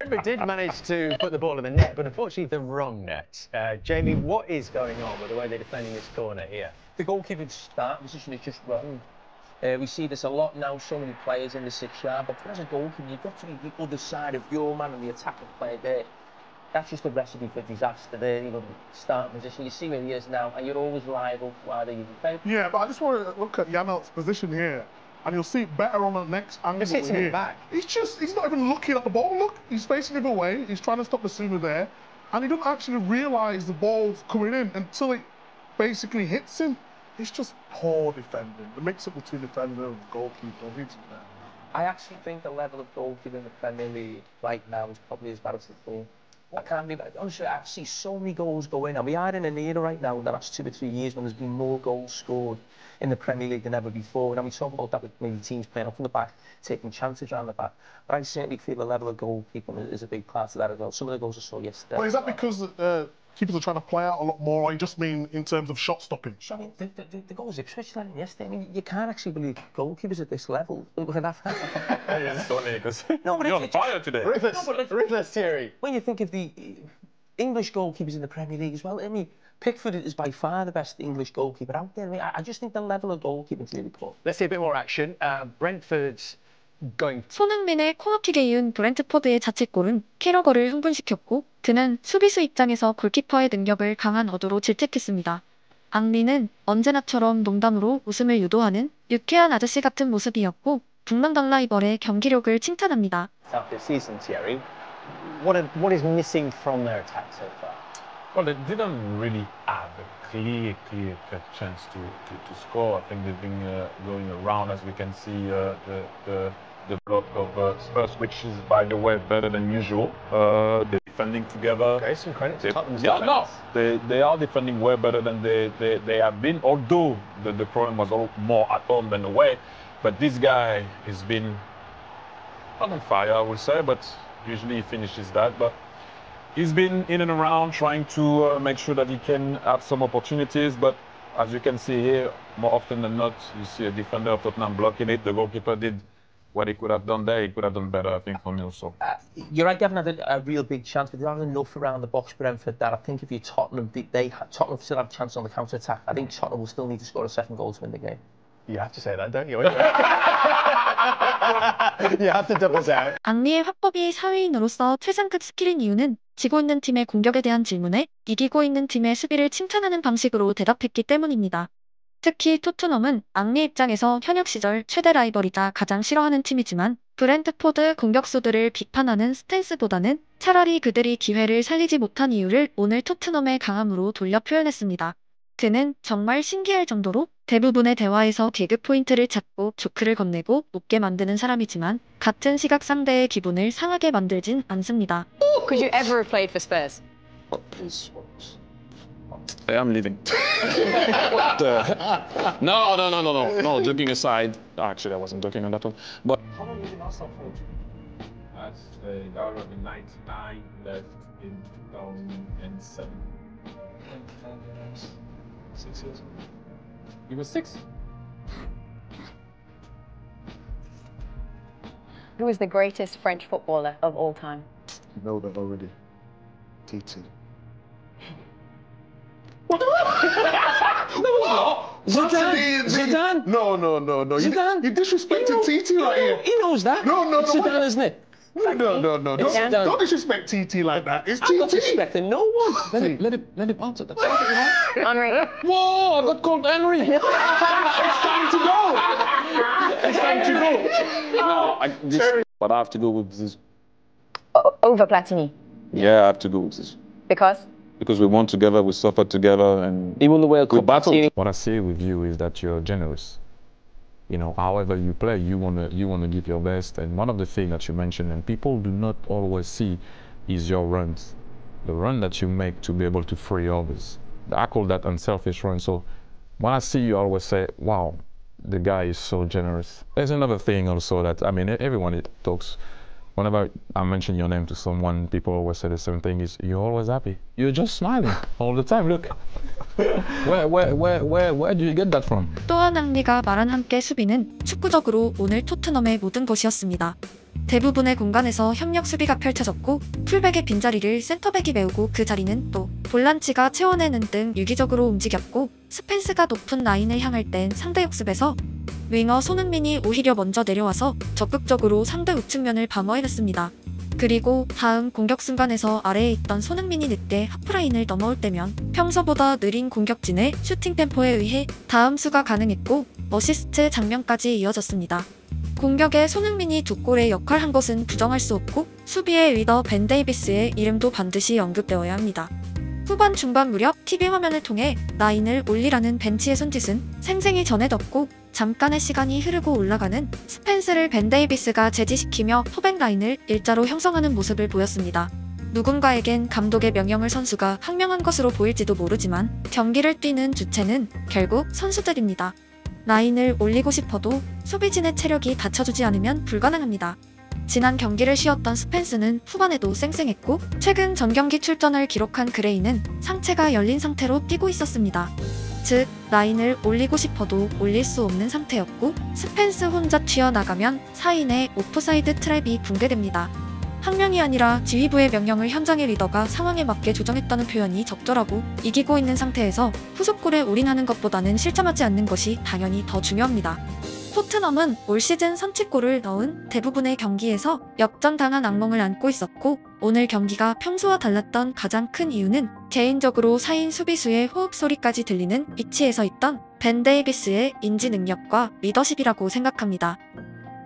Brentford did manage to put the ball in the net, but unfortunately the wrong net. Jamie, what is going on with the way they're defending this corner here? The goalkeeper's start position is just wrong. We see this a lot now, so many players in the 6-yard, but as a goalkeeper, you've got to be the other side of your man and the attacking player there. That's just a recipe for disaster there, you know, the starting position. You see where he is now, and you're always liable for either you fail. Yeah, but I just want to look at Janelt's position here, and you'll see it better on the next angle. Just hits him in the back. He's not even looking at the ball. Look, he's facing him away. He's trying to stop the Basuma there, and he doesn't actually realise the ball's coming in until it basically hits him. It's just poor defending. The mix-up between defender and goalkeeper. I actually think the level of goalkeeping in the Premier League right now is probably as bad as before. I can't believe it. Honestly, I see so many goals go in, and we are in an era right now in the last 2 or 3 years when there's been more goals scored in the Premier League than ever before. And we talk about that with maybe teams playing up from the back, taking chances around the back. But I certainly feel the level of goalkeeping is a big part of that as well. Some of the goals I saw yesterday. Well, is that because keepers are trying to play out a lot more, or you just mean in terms of shot stopping? I mean, the goals Ipswich let in yesterday, I mean, you can't actually believe goalkeepers at this level. No, but you're on fire today. Ruthless theory. When you think of the English goalkeepers in the Premier League as well, I mean, Pickford is by far the best English goalkeeper out there. I mean, I just think the level of goalkeeping is really poor. Let's see a bit more action. Brentford's going. 손흥민의 코너킥에 이은 브렌트포드의 자책골은 캐러거를 흥분시켰고 그는 수비수 입장에서 골키퍼의 능력을 강한 어조로 질책했습니다. 앙리는 언제나처럼 농담으로 웃음을 유도하는 유쾌한 아저씨 같은 모습이었고 북런던 라이벌의 경기력을 칭찬합니다. After season, Thierry, what is missing from their attack so far? Well, they didn't really have a clear chance to score. I think they've been going around, as we can see, the block of Spurs, which is, by the way, better than usual. They're defending together. Okay, some credit to Tottenham's defense. They are defending way better than they have been, although the problem was more at home than away. But this guy has been not on fire, I would say, but usually he finishes that. But he's been in and around trying to make sure that he can have some opportunities, but as you can see here, more often than not, you see a defender of Tottenham blocking it. The goalkeeper did what he could have done there. He could have done better, I think, for me also. You're right, they haven't had a real big chance, but they haven't enough around the box, Brentford, that I think if you're Tottenham, Tottenham still have a chance on the counter-attack. I think Tottenham will still need to score a second goal to win the game. You have to say that, don't you? You have to double down. 앙리의 화법이 사회인으로서 최상급 스킬인 이유는 지고 있는 팀의 공격에 대한 질문에 이기고 있는 팀의 수비를 칭찬하는 방식으로 대답했기 때문입니다. 특히 토트넘은 앙리 입장에서 현역 시절 최대 라이벌이자 가장 싫어하는 팀이지만 브렌트포드 공격수들을 비판하는 스탠스보다는 차라리 그들이 기회를 살리지 못한 이유를 오늘 토트넘의 강함으로 돌려 표현했습니다. 그는 정말 신기할 정도로 대부분의 대화에서 개그 포인트를 찾고 조크를 건네고 웃게 만드는 사람이지만 같은 시각 상대의 기분을 상하게 만들진 않습니다. Could you ever have played for Spurs? I'm leaving. No, joking aside. Actually, I wasn't joking on that one. But how long did you last for? That would have been 99, left in 2007. 6 years. You were 6? Who is the greatest French footballer of all time? You know that already. TT. Zidane? No. Zidane? You disrespected TT right here. He knows that. No. It's Zidane, isn't it? No. Don't disrespect TT like that. It's TT. I'm not disrespecting no one. Let him answer that. Henry. Whoa, I got called Henry. It's time to go. It's time to go. But I have to go with this. Over Platini. Yeah, I have to go with this. Because? Because we won together, we suffered together, and He won the World Cup. we battled. What I see with you is that you're generous. You know, however you play, you wanna give your best. And one of the things that you mentioned, and people do not always see, is your runs. The run that you make to be able to free others. I call that unselfish run. So when I see you, I always say, wow, the guy is so generous. There's another thing also that, I mean, everyone talks. Whenever I mention your name to someone, people always say the same thing: is you're always happy. You're just smiling all the time. Look, where do you get that from? 또한 앙리가 말한 함께 수비는 축구적으로 오늘 토트넘의 모든 것이었습니다. 대부분의 공간에서 협력 수비가 펼쳐졌고 풀백의 빈자리를 센터백이 메우고 그 자리는 또 볼란치가 채워내는 등 유기적으로 움직였고 스펜스가 높은 라인을 향할 땐 상대 역습에서 윙어 손흥민이 오히려 먼저 내려와서 적극적으로 상대 우측면을 방어해냈습니다. 그리고 다음 공격 순간에서 아래에 있던 손흥민이 늦게 하프라인을 넘어올 때면 평소보다 느린 공격진의 슈팅 템포에 의해 다음 수가 가능했고 어시스트 장면까지 이어졌습니다. 공격에 손흥민이 두 골의 역할한 것은 부정할 수 없고 수비의 리더 벤 데이비스의 이름도 반드시 언급되어야 합니다. 후반 중반 무렵 TV 화면을 통해 라인을 올리라는 벤치의 손짓은 생생히 전해졌고 잠깐의 시간이 흐르고 올라가는 스펜스를 벤 데이비스가 제지시키며 포백 라인을 일자로 형성하는 모습을 보였습니다. 누군가에겐 감독의 명령을 선수가 항명한 것으로 보일지도 모르지만 경기를 뛰는 주체는 결국 선수들입니다. 라인을 올리고 싶어도 수비진의 체력이 받쳐주지 않으면 불가능합니다. 지난 경기를 쉬었던 스펜스는 후반에도 쌩쌩했고 최근 전경기 출전을 기록한 그레이는 상체가 열린 상태로 뛰고 있었습니다. 즉 라인을 올리고 싶어도 올릴 수 없는 상태였고 스펜스 혼자 튀어나가면 4인의 오프사이드 트랩이 붕괴됩니다. 한 명이 아니라 지휘부의 명령을 현장의 리더가 상황에 맞게 조정했다는 표현이 적절하고 이기고 있는 상태에서 후속골에 올인하는 것보다는 실점하지 않는 것이 당연히 더 중요합니다. 토트넘은 올 시즌 선취골을 넣은 대부분의 경기에서 역전당한 악몽을 안고 있었고 오늘 경기가 평소와 달랐던 가장 큰 이유는 개인적으로 4인 수비수의 호흡 소리까지 들리는 위치에서 있던 벤 데이비스의 인지 능력과 리더십이라고 생각합니다.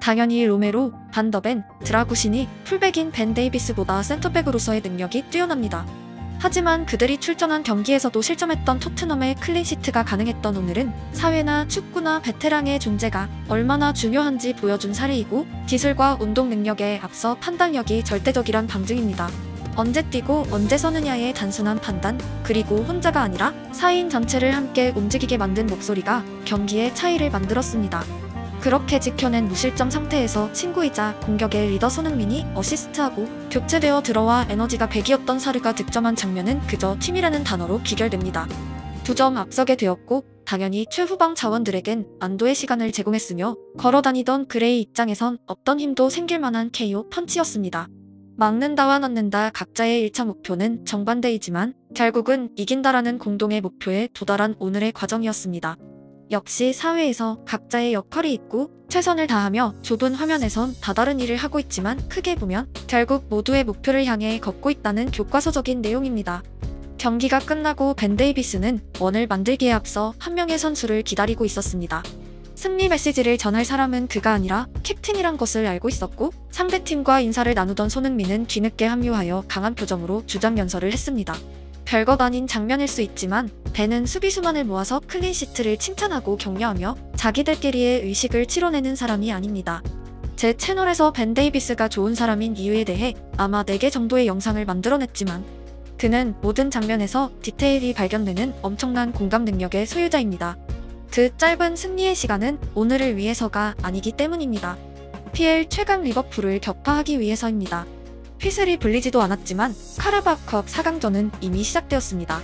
당연히 로메로, 반더벤, 드라구신이 풀백인 벤 데이비스보다 센터백으로서의 능력이 뛰어납니다. 하지만 그들이 출전한 경기에서도 실점했던 토트넘의 클린시트가 가능했던 오늘은 사회나 축구나 베테랑의 존재가 얼마나 중요한지 보여준 사례이고 기술과 운동 능력에 앞서 판단력이 절대적이란 방증입니다. 언제 뛰고 언제 서느냐의 단순한 판단, 그리고 혼자가 아니라 4인 전체를 함께 움직이게 만든 목소리가 경기의 차이를 만들었습니다. 그렇게 지켜낸 무실점 상태에서 친구이자 공격의 리더 손흥민이 어시스트하고 교체되어 들어와 에너지가 100이었던 사르가 득점한 장면은 그저 팀이라는 단어로 귀결됩니다. 2점 앞서게 되었고 당연히 최후방 자원들에겐 안도의 시간을 제공했으며 걸어다니던 그레이 입장에선 없던 힘도 생길 만한 KO 펀치였습니다. 막는다와 넣는다 각자의 1차 목표는 정반대이지만 결국은 이긴다라는 공동의 목표에 도달한 오늘의 과정이었습니다. 역시 사회에서 각자의 역할이 있고 최선을 다하며 좁은 화면에선 다다른 일을 하고 있지만 크게 보면 결국 모두의 목표를 향해 걷고 있다는 교과서적인 내용입니다. 경기가 끝나고 벤 데이비스는 원을 만들기에 앞서 한 명의 선수를 기다리고 있었습니다. 승리 메시지를 전할 사람은 그가 아니라 캡틴이란 것을 알고 있었고 상대팀과 인사를 나누던 손흥민은 뒤늦게 합류하여 강한 표정으로 주장 연설을 했습니다. 별것 아닌 장면일 수 있지만 벤은 수비수만을 모아서 클린시트를 칭찬하고 격려하며 자기들끼리의 의식을 치러내는 사람이 아닙니다. 제 채널에서 벤 데이비스가 좋은 사람인 이유에 대해 아마 4개 정도의 영상을 만들어냈지만 그는 모든 장면에서 디테일이 발견되는 엄청난 공감 능력의 소유자입니다. 그 짧은 승리의 시간은 오늘을 위해서가 아니기 때문입니다. PL 최강 리버풀을 격파하기 위해서입니다. 휘슬이 불리지도 않았지만 카라바컵 4강전은 이미 시작되었습니다.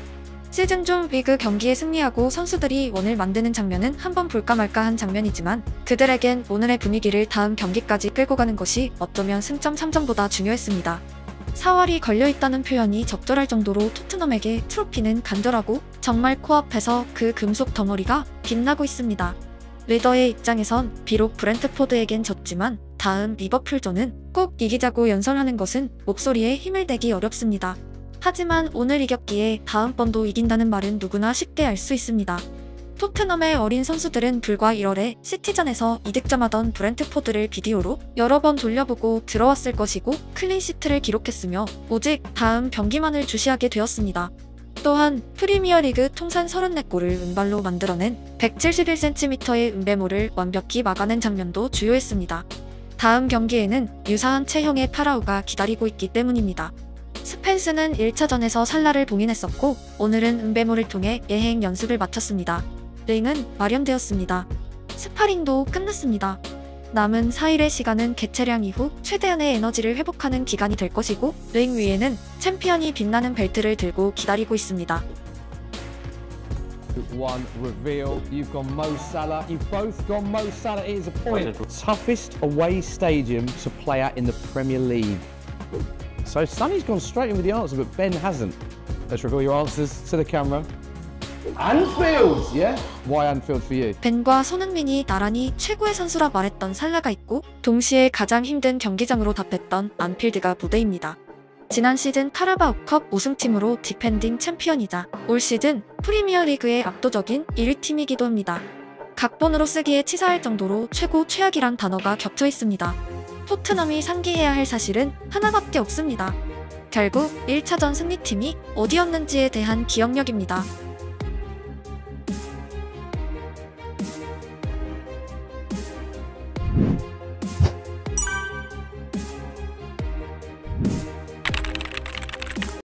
시즌 중 리그 경기에 승리하고 선수들이 원을 만드는 장면은 한번 볼까 말까 한 장면이지만 그들에겐 오늘의 분위기를 다음 경기까지 끌고 가는 것이 어쩌면 승점 3점보다 중요했습니다. 4월이 걸려있다는 표현이 적절할 정도로 토트넘에게 트로피는 간절하고 정말 코앞에서 그 금속 덩어리가 빛나고 있습니다. 리더의 입장에선 비록 브렌트포드에겐 졌지만 다음 리버풀전은 꼭 이기자고 연설하는 것은 목소리에 힘을 내기 어렵습니다. 하지만 오늘 이겼기에 다음번도 이긴다는 말은 누구나 쉽게 알 수 있습니다. 토트넘의 어린 선수들은 불과 1월에 시티전에서 이득점하던 브렌트포드를 비디오로 여러 번 돌려보고 들어왔을 것이고 클린시트를 기록했으며 오직 다음 경기만을 주시하게 되었습니다. 또한 프리미어리그 통산 34골을 은발로 만들어낸 171cm의 은배모를 완벽히 막아낸 장면도 주요했습니다. 다음 경기에는 유사한 체형의 파라우가 기다리고 있기 때문입니다. 스펜스는 1차전에서 살라를 봉인했었고 오늘은 은배모를 통해 예행 연습을 마쳤습니다. 링은 마련되었습니다. 스파링도 끝났습니다. 남은 4일의 시간은 개체량 이후 최대한의 에너지를 회복하는 기간이 될 것이고 링 위에는 챔피언이 빛나는 벨트를 들고 기다리고 있습니다. one reveal. You've gone Mo Salah. You've both gone Mo Salah. It is a point. Toughest away stadium to play at in the Premier League. So Sonny's gone straight in with the answer, but Ben hasn't. Let's reveal your answers to the camera. Anfield! Yeah? Why Anfield for you? 벤과 손흥민이 나란히 최고의 선수라 말했던 살라가 있고 동시에 가장 힘든 경기장으로 답했던 안필드가 무대입니다. 지난 시즌 카라바오컵 우승팀으로 디펜딩 챔피언이자 올 시즌 프리미어리그의 압도적인 1위팀이기도 합니다. 각본으로 쓰기에 치사할 정도로 최고 최악이란 단어가 겹쳐 있습니다. 토트넘이 상기해야 할 사실은 하나밖에 없습니다. 결국 1차전 승리팀이 어디였는지에 대한 기억력입니다.